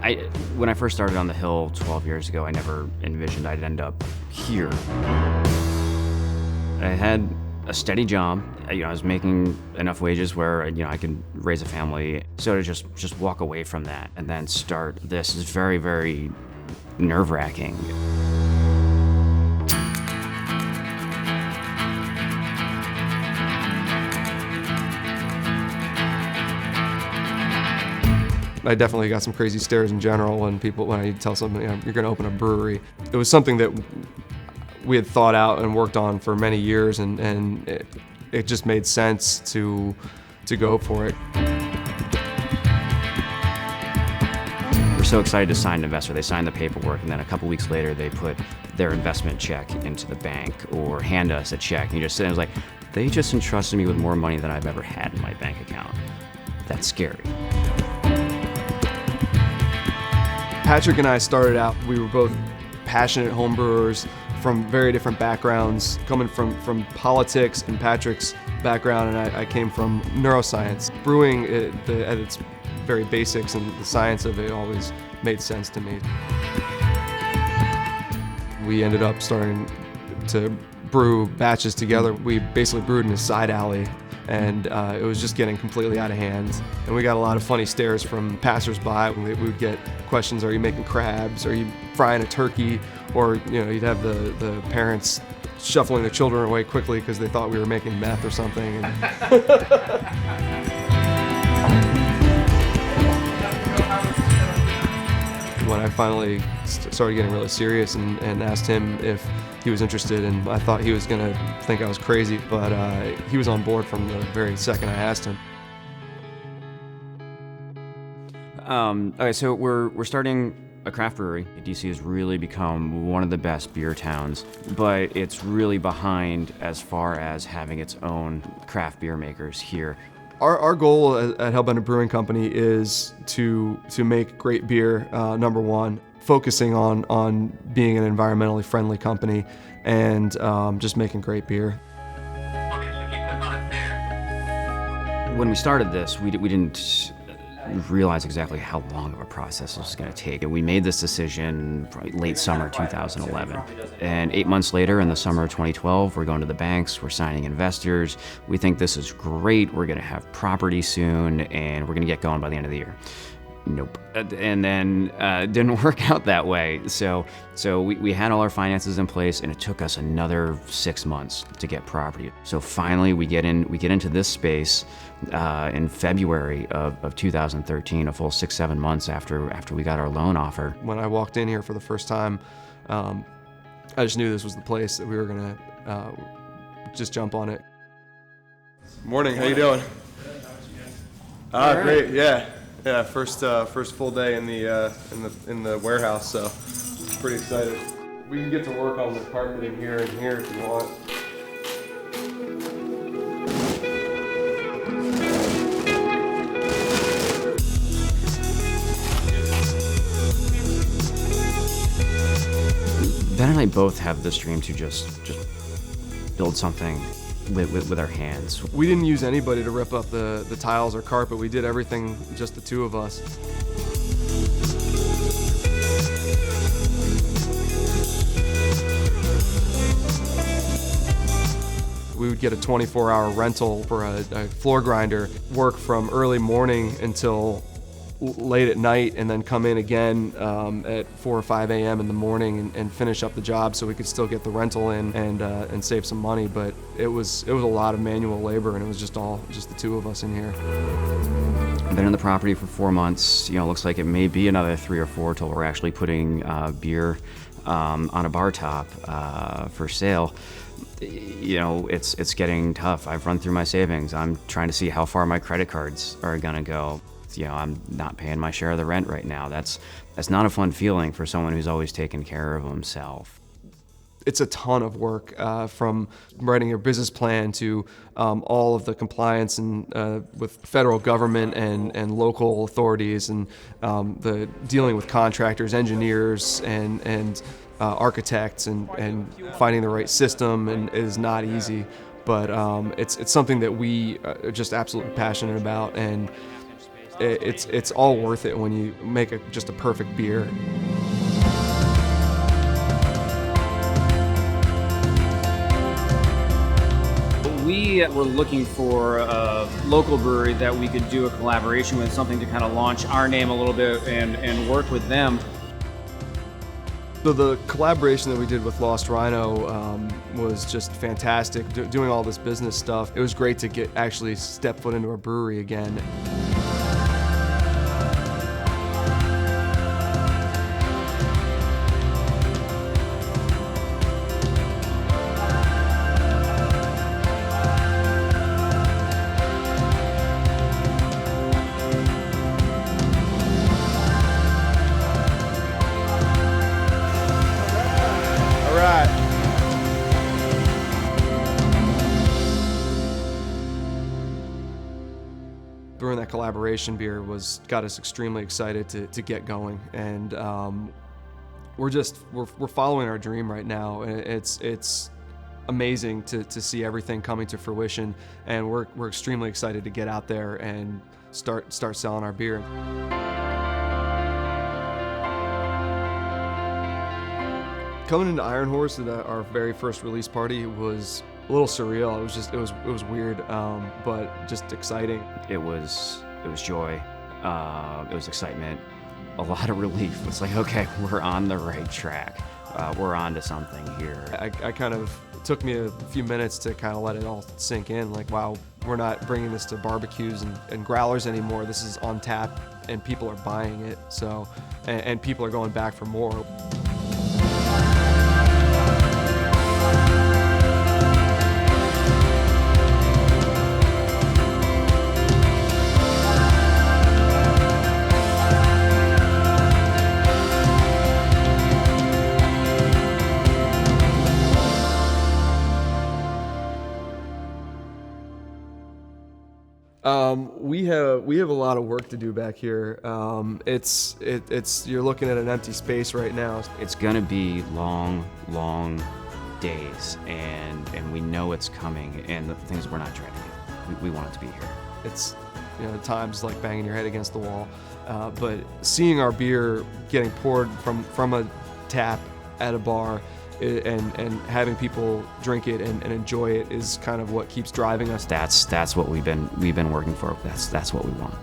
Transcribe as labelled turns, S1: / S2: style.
S1: When I first started on the Hill 12 years ago, I never envisioned I'd end up here. I had a steady job. I was making enough wages where I could raise a family. So to just walk away from that and then start this is very, very nerve-wracking.
S2: I definitely got some crazy stares in general when I tell someone, you're going to open a brewery. It was something that we had thought out and worked on for many years, and it just made sense to go for it.
S1: We're so excited to sign an investor. They signed the paperwork, and then a couple weeks later, they put their investment check into the bank or hand us a check. And you just sit and it was like, they just entrusted me with more money than I've ever had in my bank account. That's scary.
S2: Patrick and I started out, we were both passionate homebrewers from very different backgrounds, coming from politics and Patrick's background, and I came from neuroscience. Brewing, at its very basics and the science of it always made sense to me. We ended up starting to brew batches together. We basically brewed in a side alley, and it was just getting completely out of hand. And we got a lot of funny stares from passersby. We would get questions, are you making crabs? Are you frying a turkey? Or you'd have the parents shuffling their children away quickly because they thought we were making meth or something. When I finally started getting really serious and asked him if he was interested, and I thought he was gonna think I was crazy, but he was on board from the very second I asked him.
S1: Okay, so we're starting a craft brewery. DC has really become one of the best beer towns, but it's really behind as far as having its own craft beer makers here.
S2: Our goal at Hellbender Brewing Company is to make great beer, number one, focusing on being an environmentally friendly company and just making great beer.
S1: When we started this, we didn't realize exactly how long of a process this was going to take. We made this decision probably late summer 2011. And 8 months later, in the summer of 2012, we're going to the banks, we're signing investors. We think this is great, we're going to have property soon, and we're going to get going by the end of the year. Nope. And then it didn't work out that way. So we had all our finances in place, and it took us another 6 months to get property. So finally we get into this space in February of 2013, a full 6-7 months after we got our loan offer.
S2: When I walked in here for the first time, I just knew this was the place that we were gonna just jump on it. Morning, how you doing? Great, yeah. Yeah, first full day in the warehouse, so pretty excited. We can get to work on the carpeting here and here if you want.
S1: Ben and I both have this dream to just build something with our hands.
S2: We didn't use anybody to rip up the tiles or carpet. We did everything, just the two of us. We would get a 24-hour rental for a floor grinder, work from early morning until late at night, and then come in again at 4 or 5 a.m. in the morning and finish up the job so we could still get the rental in and save some money. But it was a lot of manual labor, and it was just the two of us in here.
S1: I've been in the property for 4 months. Looks like it may be another 3 or 4 till we're actually putting beer on a bar top for sale. It's getting tough. I've run through my savings. I'm trying to see how far my credit cards are gonna go. I'm not paying my share of the rent right now. That's not a fun feeling for someone who's always taken care of himself.
S2: It's a ton of work, from writing your business plan to all of the compliance and with federal government and local authorities, and the dealing with contractors, engineers, and architects, and finding the right system, and it is not easy. But it's something that we are just absolutely passionate about, and it's all worth it when you make just a perfect beer.
S3: We were looking for a local brewery that we could do a collaboration with, something to kind of launch our name a little bit and work with them.
S2: So the collaboration that we did with Lost Rhino was just fantastic. Doing all this business stuff, it was great to actually step foot into a brewery again. Brewing that collaboration beer got us extremely excited to get going, and we're following our dream right now. And it's amazing to see everything coming to fruition, and we're extremely excited to get out there and start selling our beer. Coming into Iron Horse at our very first release party was a little surreal. It was weird, but just exciting.
S1: It was joy. It was excitement. A lot of relief. It's like, okay, we're on the right track. We're on to something here.
S2: I kind of took me a few minutes to kind of let it all sink in. Like, wow, we're not bringing this to barbecues and growlers anymore. This is on tap, and people are buying it. So, and people are going back for more. We have a lot of work to do back here. You're looking at an empty space right now.
S1: It's gonna be long days, and we know it's coming. And the things, we're not dreading it. We want it to be here.
S2: It's, at times like banging your head against the wall, but seeing our beer getting poured from a tap at a bar, and having people drink it and enjoy it is kind of what keeps driving us.
S1: That's what we've been working for. That's what we want.